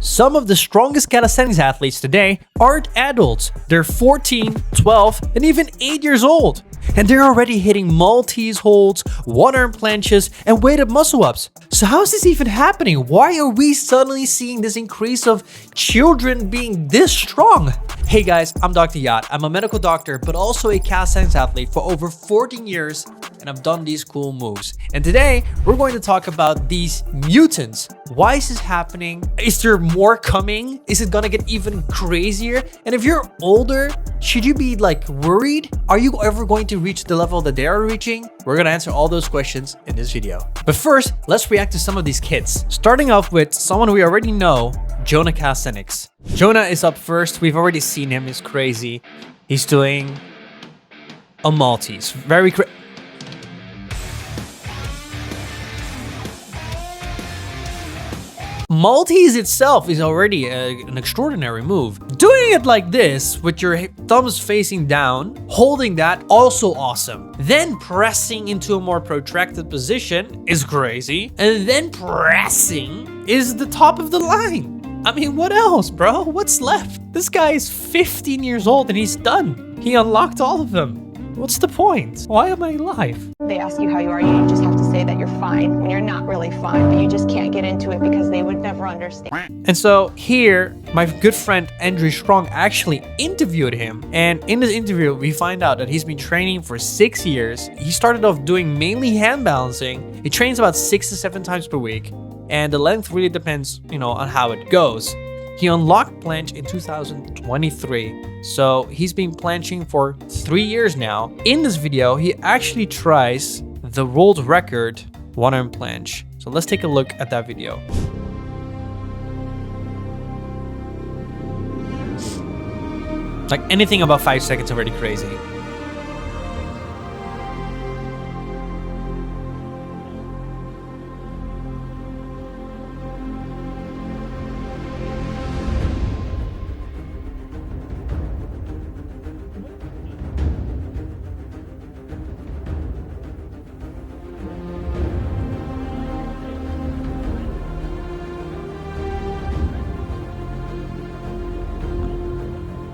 Some of the strongest calisthenics athletes today aren't adults. They're 14, 12, and even 8 years old. And they're already hitting Maltese holds, one-arm planches, and weighted muscle-ups. So how is this even happening? Why are we suddenly seeing this increase of children being this strong? Hey guys, I'm Dr. Yaad. I'm a medical doctor, but also a calisthenics athlete for over 14 years, and I've done these cool moves. And today, we're going to talk about these mutants. Why is this happening? Is there more coming? Is it gonna get even crazier? And if you're older, should you be worried? Are you ever going to reach the level that they are reaching? We're gonna answer all those questions in this video. But first, let's react to some of these kids. Starting off with someone we already know, Jonah Calisthenics. Jonah is up first. We've already seen him. He's crazy. He's doing a Maltese. Very crazy. Maltese itself is already an extraordinary move. Doing it like this, with your thumbs facing down, holding that, also awesome. Then pressing into a more protracted position is crazy. And then pressing is the top of the line. I mean, what else, bro? What's left? This guy is 15 years old and he's done. He unlocked all of them. What's the point? Why am I alive? They ask you how you are, you just have to say that you're fine when you're not really fine, but you just can't get into it because they would never understand. And so here, my good friend Andrew Strong actually interviewed him. And in this interview, we find out that he's been training for 6 years. He started off doing mainly hand balancing. He trains about 6 to 7 times per week. And the length really depends, on how it goes. He unlocked planche in 2023. So he's been planching for 3 years now. In this video, he actually tries the world record one-arm planche. So let's take a look at that video. Anything about 5 seconds already crazy.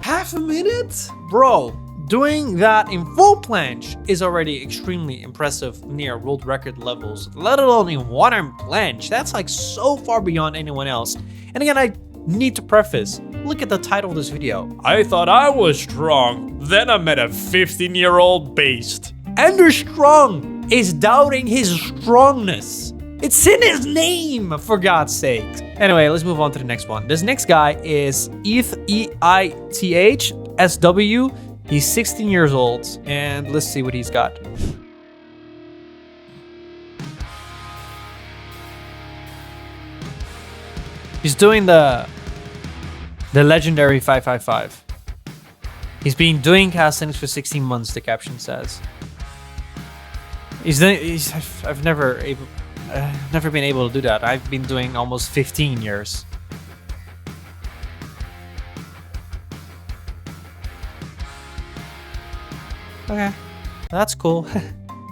Half a minute? Bro, doing that in full planche is already extremely impressive, near world record levels, let alone in one-arm planche. That's so far beyond anyone else. And again, I need to preface, look at the title of this video. I thought I was strong, then I met a 15-year-old beast. Andrew Strong is doubting his strongness. It's in his name, for God's sake. Anyway, let's move on to the next one. This next guy is EITH SW. He's 16 years old, and let's see what he's got. He's doing the legendary 555. He's been doing calisthenics for 16 months, the caption says. I've never been able to do that. I've been doing almost 15 years. Okay, that's cool.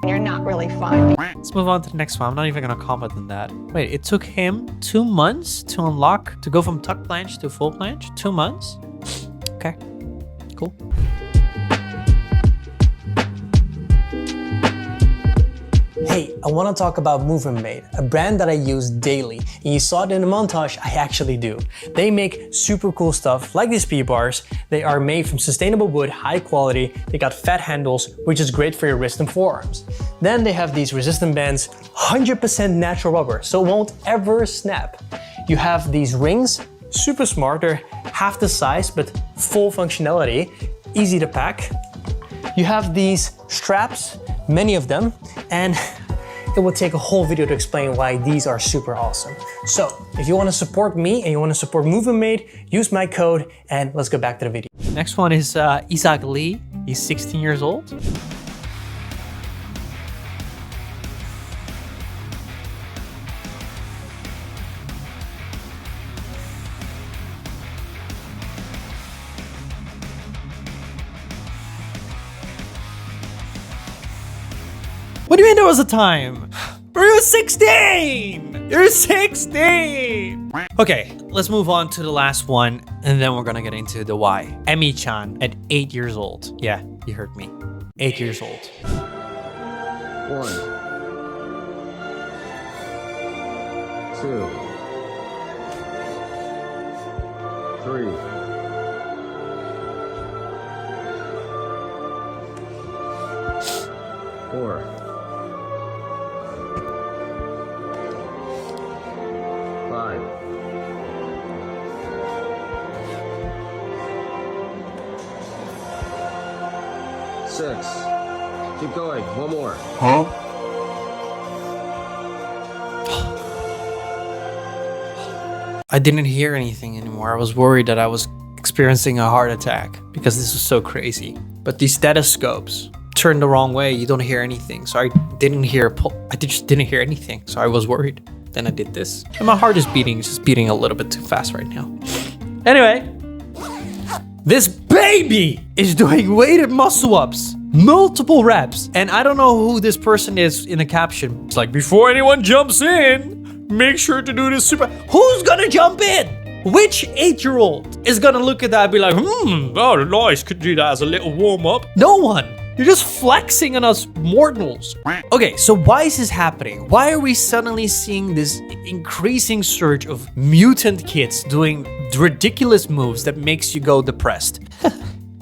You're not really fine. Let's move on to the next one. I'm not even gonna comment on that. Wait, it took him 2 months to unlock, to go from tuck planche to full planche? 2 months? Okay, cool. Hey, I want to talk about Movement Made, a brand that I use daily. And you saw it in the montage, I actually do. They make super cool stuff like these P-bars. They are made from sustainable wood, high quality. They got fat handles, which is great for your wrists and forearms. Then they have these resistant bands, 100% natural rubber, so it won't ever snap. You have these rings, super smart. They're half the size, but full functionality, easy to pack. You have these straps, many of them, and it will take a whole video to explain why these are super awesome. So if you want to support me and you want to support Movement Made, use my code, and let's go back to the video. Next one is Isaac Lee. He's 16 years old. What do you mean there was a time? Bro, you're 16! You're 16! Okay, let's move on to the last one, and then we're gonna get into the why. Emmy-chan at 8 years old. Yeah, you heard me. 8 years old. 1, 2, 3, 4, 5, 6. Keep going. One more. I didn't hear anything anymore. I was worried that I was experiencing a heart attack because this was so crazy. But these stethoscopes turn the wrong way. You don't hear anything. So I just didn't hear anything. So I was worried. Then I did this. And my heart is beating. It's just beating a little bit too fast right now. Anyway, this baby is doing weighted muscle ups. Multiple reps. And I don't know who this person is in the caption. It's like, before anyone jumps in, make sure to do this super. Who's gonna jump in? Which 8-year-old is gonna look at that and be like, oh, nice, could do that as a little warm up? No one. You're just flexing on us mortals. Okay, so why is this happening? Why are we suddenly seeing this increasing surge of mutant kids doing ridiculous moves that makes you go depressed?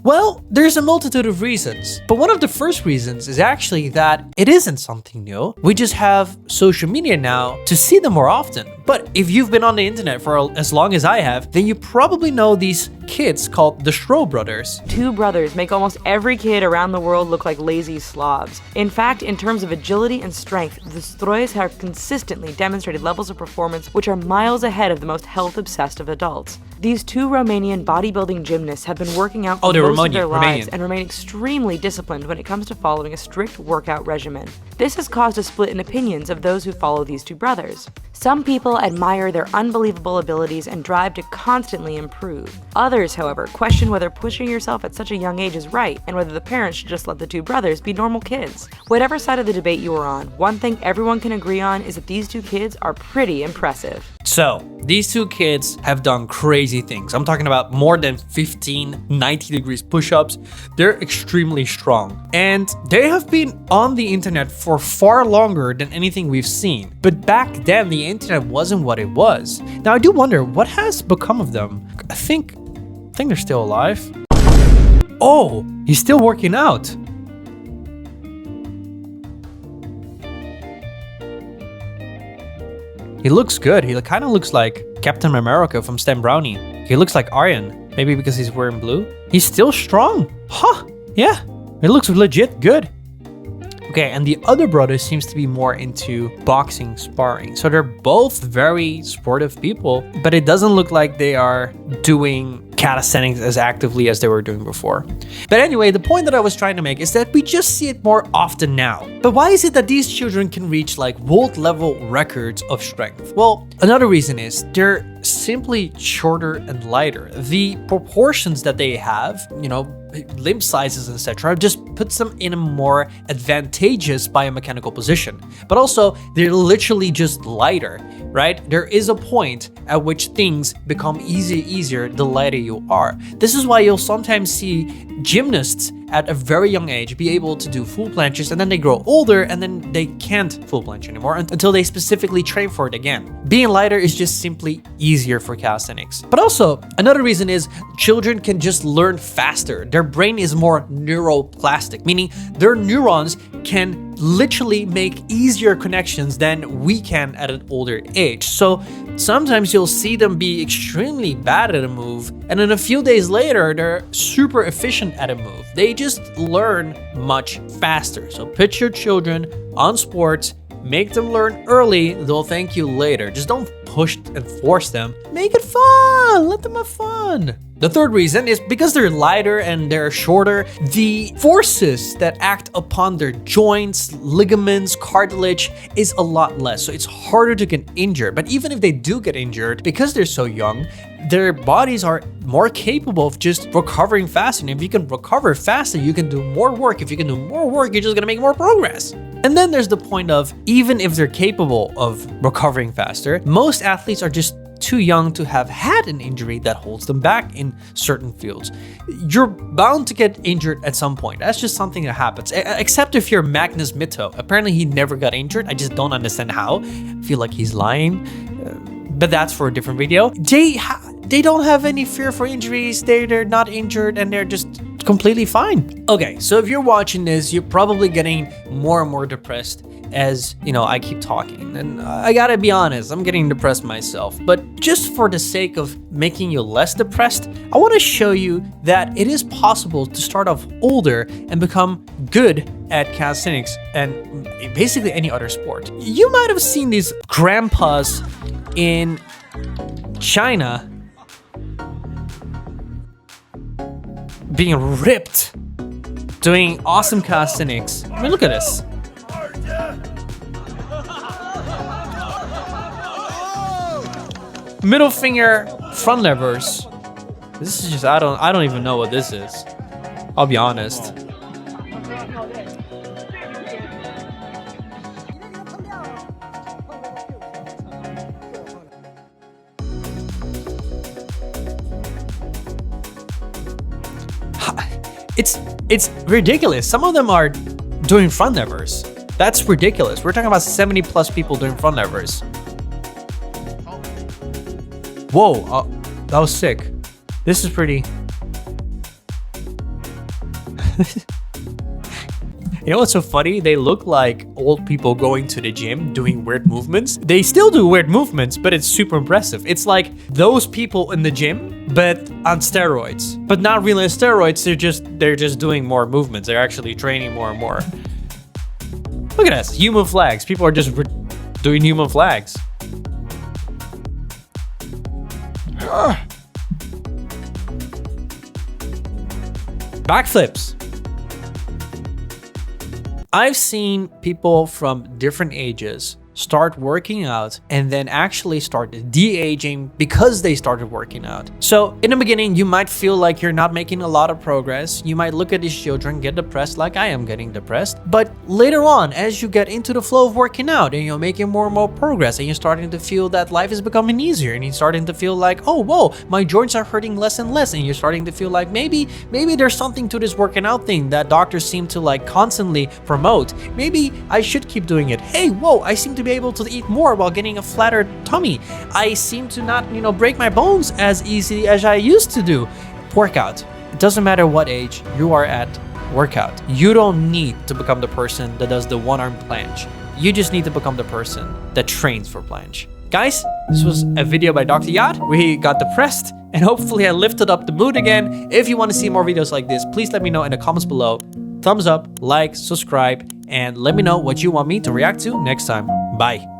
Well, there's a multitude of reasons, but one of the first reasons is actually that it isn't something new. We just have social media now to see them more often. But if you've been on the internet for as long as I have, then you probably know these kids called the Schro brothers. Two brothers make almost every kid around the world look like lazy slobs. In fact, in terms of agility and strength, the Stroys have consistently demonstrated levels of performance which are miles ahead of the most health-obsessed of adults. These two Romanian bodybuilding gymnasts have been working out for most of their lives and remain extremely disciplined when it comes to following a strict workout regimen. This has caused a split in opinions of those who follow these two brothers. Some people admire their unbelievable abilities and drive to constantly improve. Others, however, question whether pushing yourself at such a young age is right and whether the parents should just let the two brothers be normal kids. Whatever side of the debate you are on, one thing everyone can agree on is that these two kids are pretty impressive. So, these two kids have done crazy things. I'm talking about more than 15 90 degrees push-ups. They're extremely strong. And they have been on the internet for far longer than anything we've seen. But back then, the internet wasn't what it was. Now, I do wonder, what has become of them? I think they're still alive. Oh, he's still working out. He looks good. He kind of looks like Captain America from Stan Brownie. He looks like Aryan. Maybe because he's wearing blue. He's still strong. Huh. Yeah. It looks legit good. Okay, and the other brother seems to be more into boxing sparring. So they're both very sportive people, but it doesn't look like they are doing calisthenics as actively as they were doing before. But anyway, the point that I was trying to make is that we just see it more often now. But why is it that these children can reach like world level records of strength? Well, another reason is they're simply shorter and lighter. The proportions that they have, limb sizes, etc., just puts them in a more advantageous biomechanical position. But also, they're literally just lighter, right? There is a point at which things become easier the lighter you are. This is why you'll sometimes see gymnasts at a very young age be able to do full planches, and then they grow older and then they can't full planche anymore until they specifically train for it again. Being lighter is just simply easier for calisthenics. But also, another reason is children can just learn faster. Their brain is more neuroplastic, meaning their neurons can literally make easier connections than we can at an older age. So sometimes you'll see them be extremely bad at a move, and then a few days later, they're super efficient at a move. They just learn much faster. So put your children on sports, make them learn early, they'll thank you later. Just don't push and force them. Make it fun, let them have fun. The third reason is because they're lighter and they're shorter, the forces that act upon their joints, ligaments, cartilage is a lot less. So it's harder to get injured. But even if they do get injured, because they're so young, their bodies are more capable of just recovering faster. And if you can recover faster, you can do more work. If you can do more work, you're just gonna make more progress. And then there's the point of, even if they're capable of recovering faster, most athletes are just too young to have had an injury that holds them back in certain fields. You're bound to get injured at some point. That's just something that happens. Except if you're Magnus Mitto. Apparently he never got injured. I just don't understand how. I feel like he's lying. But that's for a different video. They don't have any fear for injuries. They're not injured and they're just completely fine. Okay, so if you're watching this, you're probably getting more and more depressed as, you know, I keep talking. And I gotta be honest, I'm getting depressed myself. But just for the sake of making you less depressed, I want to show you that it is possible to start off older and become good at calisthenics and basically any other sport. You might have seen these grandpas in China being ripped, doing awesome calisthenics. I mean, look at this. Middle finger front levers. This is just, I don't even know what this is. I'll be honest. It's ridiculous. Some of them are doing front levers. That's ridiculous. We're talking about 70 plus people doing front levers. Whoa, that was sick. This is pretty. You know what's so funny? They look like old people going to the gym doing weird movements. They still do weird movements, but it's super impressive. It's like those people in the gym, but on steroids. But not really on steroids, they're just doing more movements. They're actually training more and more. Look at this, human flags. People are just doing human flags. Backflips. I've seen people from different ages start working out and then actually start de-aging because they started working out. So in the beginning, you might feel like you're not making a lot of progress. You might look at these children, get depressed like I am getting depressed. But later on, as you get into the flow of working out and you're making more and more progress and you're starting to feel that life is becoming easier and you're starting to feel like, oh, whoa, my joints are hurting less and less. And you're starting to feel like maybe there's something to this working out thing that doctors seem to like constantly promote. Maybe I should keep doing it. Hey, whoa, I seem to be able to eat more while getting a flatter tummy. I seem to not, break my bones as easy as I used to do. Workout. It doesn't matter what age you are at, workout. You don't need to become the person that does the one-arm planche. You just need to become the person that trains for planche. Guys, this was a video by Dr. Yaad. We got depressed and hopefully I lifted up the mood again. If you want to see more videos like this, please let me know in the comments below. Thumbs up, like, subscribe, and let me know what you want me to react to next time. Bye.